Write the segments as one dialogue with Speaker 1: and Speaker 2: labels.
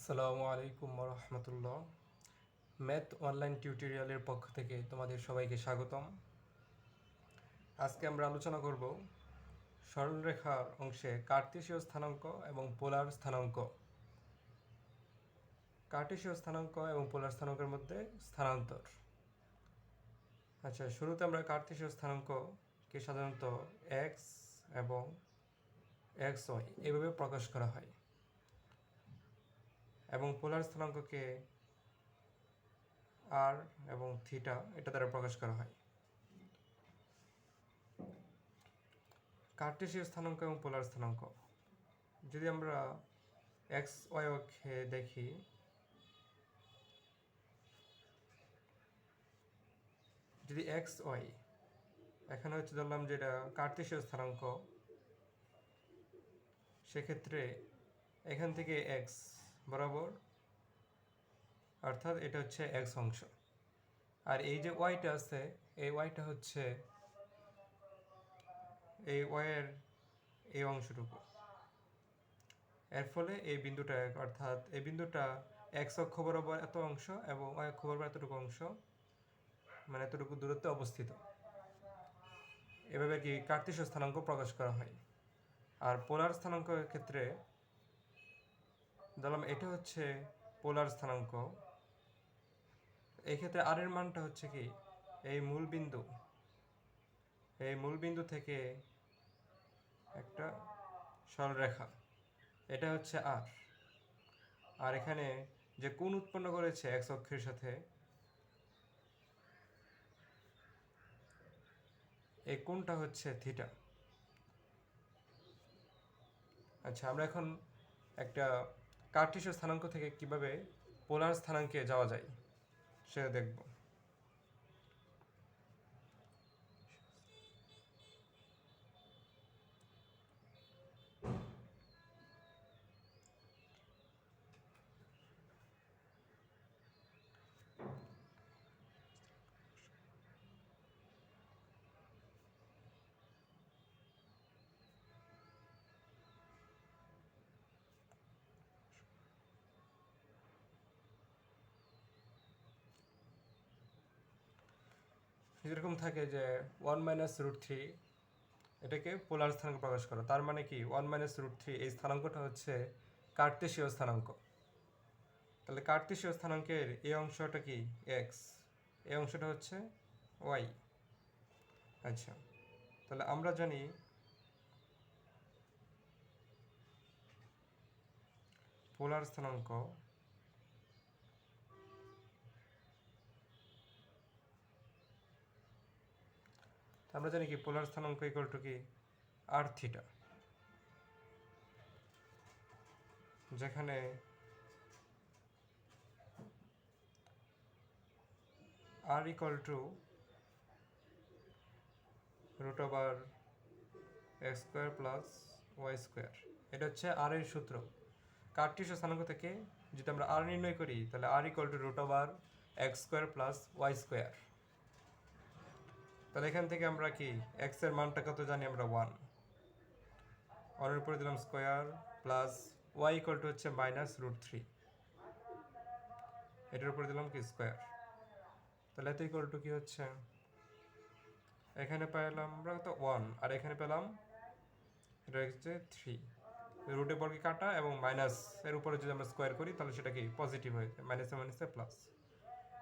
Speaker 1: আসসালামু আলাইকুম রহমতুল্লাহ। Math online টিউটোরিয়ালের পক্ষ থেকে তোমাদের সবাইকে স্বাগতম। আজকে আমরা আলোচনা করব সরলরেখার অংশে কার্টেসীয় স্থানাঙ্ক এবং পোলার স্থানাঙ্ক। কার্টেসীয় স্থানাঙ্ক এবং পোলার স্থানাঙ্কের মধ্যে স্থানান্তর। আচ্ছা, শুরুতে আমরা কার্টেসীয় স্থানাঙ্ককে সাধারণত এক্স এবং এক্স ওয়াই এভাবে প্রকাশ করা হয় এবং পোলার স্থানাঙ্ককে আর এবং থিটা এটা দ্বারা প্রকাশ করা হয়। কার্টেসীয় স্থানাঙ্ক এবং পোলার স্থানাঙ্ক যদি আমরা এক্স ওয়াই অক্ষে দেখি, যদি এক্স ওয়াই এখানে হচ্ছে ধরলাম যেটা কার্টেসীয় স্থানাঙ্ক, সেক্ষেত্রে এখান থেকে এক্স বরাবর, অর্থাৎ এটা হচ্ছে এক্স অংশ, আর এই যে ওয়াইটা আছে এই ওয়াইটা হচ্ছে এই ওয়াইয়ের এই অংশটুকু। এর ফলে এই বিন্দুটা অর্থাৎ এই বিন্দুটা এক্স অক্ষ বরাবর এত অংশ এবং ওয়াই অক্ষ বরাবর এতটুকু অংশ, মানে এতটুকু দূরত্বে অবস্থিত। এভাবে কি কার্টেসীয় স্থানাঙ্ক প্রকাশ করা হয়। আর পোলার স্থানাঙ্কের ক্ষেত্রে ধরলাম এটা হচ্ছে পোলার স্থানাঙ্ক। এই ক্ষেত্রে আর এর মানটা হচ্ছে কি এই মূল বিন্দু থেকে একটা সরলরেখা, এটা হচ্ছে আর। আর এখানে যে কোণ উৎপন্ন করেছে এক্স অক্ষের সাথে, এই কোণটা হচ্ছে থিটা। আচ্ছা, আমরা এখন একটা কার্টেসীয় স্থানাঙ্ক থেকে কিভাবে পোলার স্থানাঙ্কে যাওয়া যায় সেটা দেখব। যেরকম থাকে যে 1 - √3, এটাকে পোলার স্থানাঙ্ক প্রকাশ করা। তার মানে কি 1 - √3 এই স্থানাঙ্কটা হচ্ছে কার্টেসীয় স্থানাঙ্ক। তাহলে কার্টেসীয় স্থানাঙ্কের এই অংশটা কি এক্স, এই অংশটা হচ্ছে ওয়াই। আচ্ছা, তাহলে আমরা জানি পোলার স্থানাঙ্ক আমরা জানি কি পোলার স্থানাঙ্ক ইকুয়াল টু কি আর থিটা, যেখানে আর ইকুয়াল টু √(x² + y²). এটা হচ্ছে আর এর সূত্র। কার্টেসীয় স্থানাঙ্ক থেকে যদি আমরা আর নির্ণয় করি তাহলে আর ইকুয়াল টু √(x² + y²). তাহলে এখান থেকে আমরা কি এক্স এর মানটা কত জানি আমরা 1, এর উপরে দিলাম square plus y equal to হচ্ছে -√3, এটার উপরে দিলাম কি স্কোয়ার। তাহলে এত ইকুয়াল টু কি হচ্ছে, এখানে পেলাম আমরা তো 1 আর এখানে পেলাম এটা হচ্ছে 3, রুটে বর্গে কাটা এবং মাইনাস এর উপরে যদি আমরা স্কোয়ার করি তাহলে সেটা কি পজিটিভ হয়ে যায়, মাইনাসে মাইনাসে প্লাস,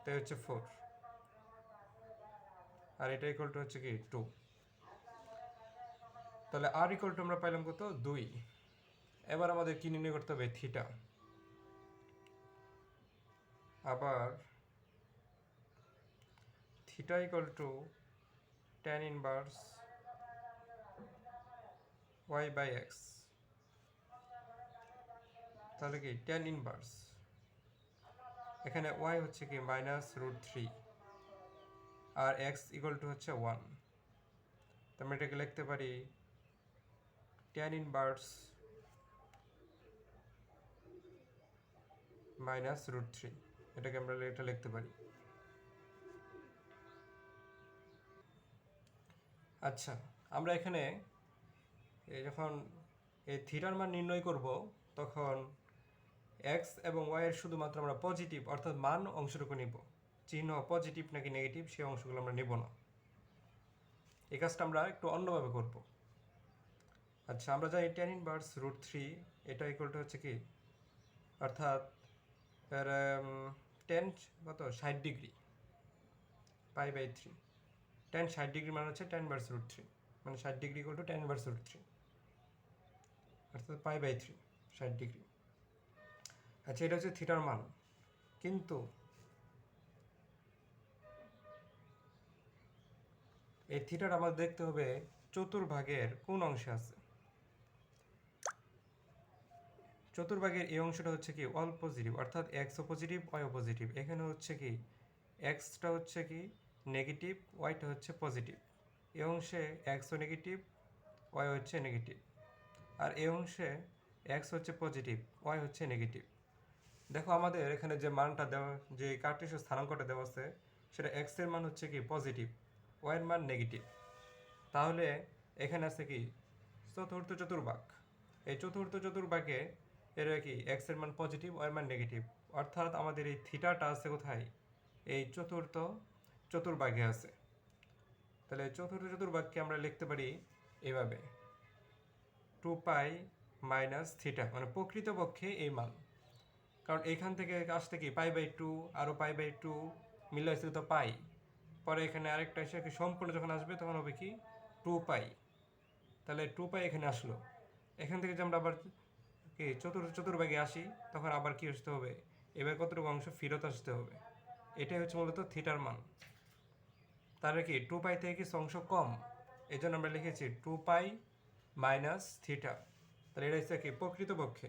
Speaker 1: তাই হচ্ছে 4, আর এটা ইকুয়াল টু হচ্ছে কি 2। তাহলে আর ইকুয়াল টু আমরা পাইলাম কত 2। এবার আমাদের কি নির্ণয় করতে হবে থিটা। আবার theta equal to tan inverse y/x। তাহলে কি tan ইনভার্স, এখানে y হচ্ছে কি -√3 আর x ইকুয়াল টু হচ্ছে 1। তো আমরা এটাকে লিখতে পারি tan ইনভার্স -√3, এটাকে আমরা এটা লিখতে পারি। আচ্ছা, আমরা এখানে যখন এই থিটার মান নির্ণয় করব তখন এক্স এবং ওয়াই এর শুধুমাত্র আমরা পজিটিভ অর্থাৎ মান অংশটুকু নিব, চিহ্ন পজিটিভ নাকি নেগেটিভ সেই অংশগুলো আমরা নেব না। এই কাজটা আমরা একটু অন্যভাবে করব। আচ্ছা, আমরা জানি tan ইনভার্স √3 এটা ইকুয়াল টু হচ্ছে কি, অর্থাৎ এর টেন কত 60 ডিগ্রি π/3। tan 60 ডিগ্রি মানে হচ্ছে tan ইনভার্স √3, মানে 60 degree equal to tan inverse √3 অর্থাৎ π/3 60 ডিগ্রি। আচ্ছা, এটা হচ্ছে থিটার মান, কিন্তু এই থিটাটা আমাদের দেখতে হবে চতুর্ভাগের কোন অংশে আছে। চতুর্ভাগের এই অংশটা হচ্ছে কি অল পজিটিভ, অর্থাৎ এক্সও পজিটিভ ওয়াইও পজিটিভ। এখানে হচ্ছে কি এক্সটা হচ্ছে কি নেগেটিভ, ওয়াইটা হচ্ছে পজিটিভ। এই অংশে এক্সও নেগেটিভ ওয়াই হচ্ছে নেগেটিভ, আর এই অংশে এক্স হচ্ছে পজিটিভ ওয়াই হচ্ছে নেগেটিভ। দেখো আমাদের এখানে যে মানটা দেওয়া, যে কার্টেসীয় স্থানাঙ্কটা দেওয়া আছে, সেটা এক্স এর মান হচ্ছে কি পজিটিভ, ওয়াই এর মান নেগেটিভ। তাহলে এখানে আছে কি চতুর্থ চতুর্ভাগ। এই চতুর্থ চতুর্ভাগে এর কি এক্স এর মান পজিটিভ ওয়াই এর মান নেগেটিভ, অর্থাৎ আমাদের এই থিটাটা আছে কোথায়, এই চতুর্থ চতুর্ভাগে আছে। তাহলে চতুর্থ চতুর্ভাগকে আমরা লিখতে পারি এভাবে 2π - থিটা, মানে প্রকৃতপক্ষে এই মান। কারণ এইখান থেকে আসতে কি π/2 আরও π/2 মিলে আসছে তো পাই, পরে এখানে আরেকটা এসে কি সম্পূর্ণ যখন আসবে তখন হবে কি 2π। তাহলে 2π এখানে আসলো। এখান থেকে যে আমরা আবার কি চতুর্ভাগে আসি, তখন আবার কি আসতে হবে, এবার কতটুকু অংশ ফেরত আসতে হবে। এটাই হচ্ছে মূলত থিটার মান। তাহলে কি 2π থেকে কিছু অংশ কম, এই জন্য আমরা লিখেছি 2π - থিটা। তাহলে এটা হচ্ছে কি প্রকৃতপক্ষে।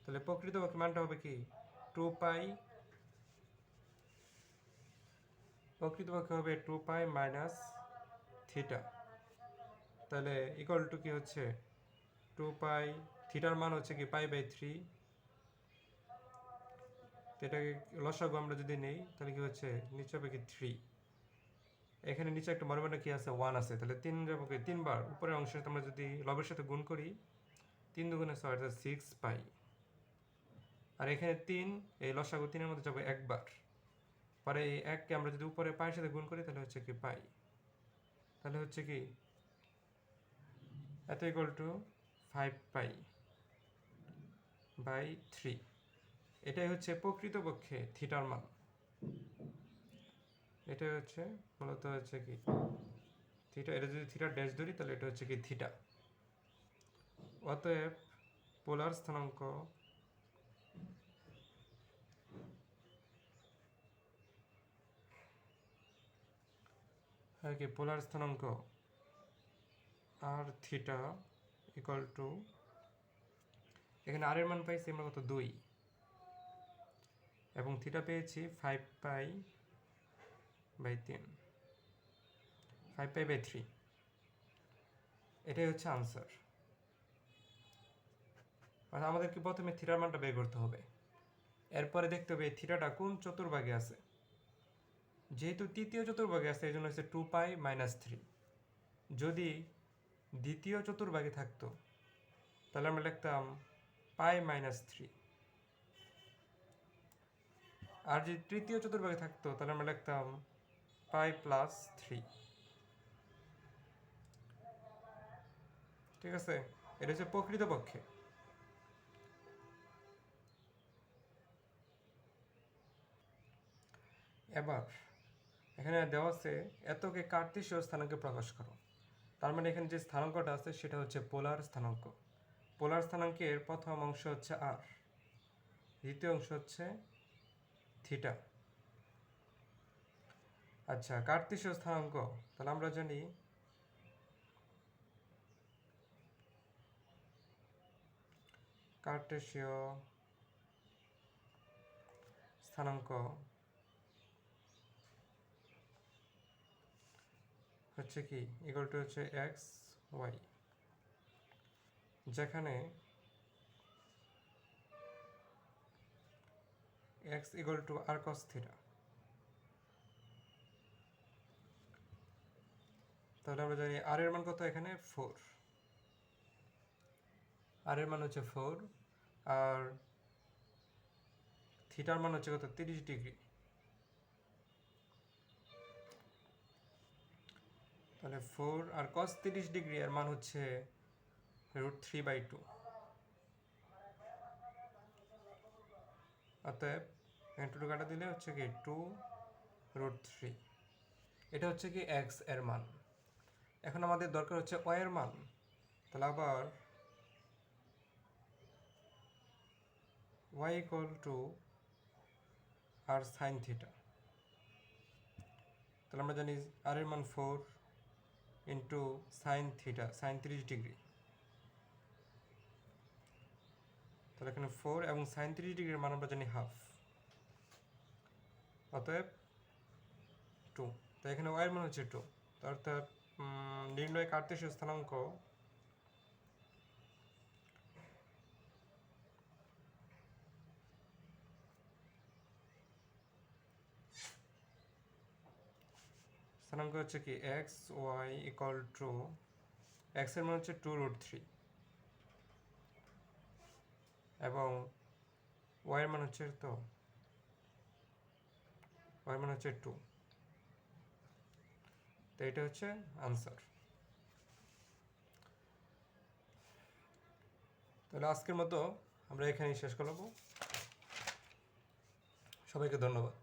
Speaker 1: তাহলে প্রকৃতপক্ষে মানটা হবে কি 2π, প্রকৃতপক্ষে হবে 2π - থিটা। তাহলে ইকুয়াল টু কি হচ্ছে 2π, থিটার মান হচ্ছে কি π/3। এটাকে লসাগু আমরা যদি নেই তাহলে কি হচ্ছে নিচে হবে কি 3, এখানে নিচে একটা বড় কি আছে 1 আছে, তাহলে 3 যাবো কি 3 বার উপরের অংশে আমরা যদি লবের সাথে গুণ করি 3 দুগুণে 6 অর্থাৎ 6π। আর এখানে 3, এই লসাগু 3 এর মধ্যে যাবো একবার, পরে এই 1কে আমরা যদি উপরে পায়ের সাথে গুণ করি তাহলে হচ্ছে কি পাই। তাহলে হচ্ছে কি এত ইকুয়াল টু 5π/3। এটাই হচ্ছে প্রকৃতপক্ষে থিটার মান। এটাই হচ্ছে মূলত হচ্ছে কি থিটা। এটা যদি থিটার ড্যাশ ধরি তাহলে এটা হচ্ছে কি থিটা। অতএব পোলার স্থানাঙ্ক আর কি পোলার স্থানাঙ্ক আর থিটা ইকুয়াল টু, এখানে আর এর মান পাইছি আমরা কত 2, এবং থিটা পেয়েছি 5π/3, 5π/3। এটাই হচ্ছে আনসার। আমাদেরকে প্রথমে থিটার মানটা বের করতে হবে, এরপরে দেখতে হবে থিটাটা কোন চতুর্ভাগে আছে। যেহেতু তৃতীয় চতুর্ভাগে আছে এই জন্য হচ্ছে 2π - 3। যদি দ্বিতীয় চতুর্ভাগে থাকতো তাহলে আমরা লিখতাম π - 3, আর যদি তৃতীয় চতুর্ভাগে থাকতো তাহলে আমরা লিখতাম π + 3। ঠিক আছে, এটা হচ্ছে প্রকৃতপক্ষে। এবার এখানে দেওয়া আছে এতকে কার্তেশীয় স্থানাঙ্কে প্রকাশ করো। তার মানে এখানে যে স্থানাঙ্কটা আছে সেটা হচ্ছে পোলার স্থানাঙ্ক। পোলার স্থানাঙ্কের প্রথম অংশ হচ্ছে আর, দ্বিতীয় অংশ হচ্ছে থিটা। আচ্ছা, কার্তেশীয় স্থানাঙ্ক তাহলে আমরা জানি কার্টেশীয় স্থানাঙ্ক হচ্ছে কি ইকুয়াল টু হচ্ছে এক্স ওয়াই, যেখানে x equal to r cos theta. তাহলে আমরা জানি আর এর মান কত, এখানে 4। আর এর মান হচ্ছে 4 আর থিটার মান হচ্ছে কত 30 ডিগ্রি। তাহলে 4 আর cos 30 ডিগ্রি এর মান হচ্ছে √3/2। অতএব এখানে 2 কাটা দিলে হচ্ছে কি 2√3। এটা হচ্ছে কি x এর মান। এখন আমাদের দরকার হচ্ছে y এর মান। তাহলে আবার y r sin থিটা। তাহলে আমরা জানি r এর মান 4 into sine theta, sine 30 degree. তাহলে এখানে 4 এবং সাইন 30 ডিগ্রির মান আমরা জানি হাফ, অতএব 2। তাই এখানে y এর মান হচ্ছে 2। অর্থাৎ নির্ণয় কার্তেশীয় স্থানাঙ্ক হচ্ছে কি x y equal to x এর মান হচ্ছে 2√3 এবং y এর মান হচ্ছে তো y এর মান হচ্ছে 2। তো এটা হচ্ছে আনসার। তাহলে আজকের মতো আমরা এখানেই শেষ করব। সবাইকে ধন্যবাদ।